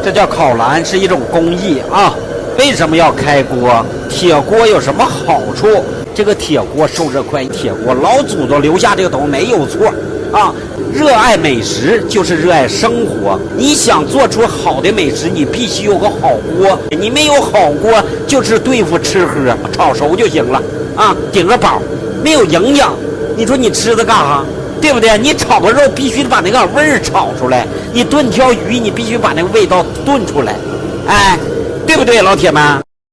这叫烤蓝，是一种工艺啊。为什么要开锅？铁锅有什么好处？这个铁锅受热快，铁锅老祖宗留下这个东西没有错啊。热爱美食就是热爱生活。你想做出好的美食，你必须有个好锅。你没有好锅，就是对付吃喝，炒熟就行了啊，顶个饱，没有营养。你说你吃它干啥？对不对？你炒个肉必须把那个味儿炒出来，你炖条鱼你必须把那个味道炖出来，哎，对不对，老铁们？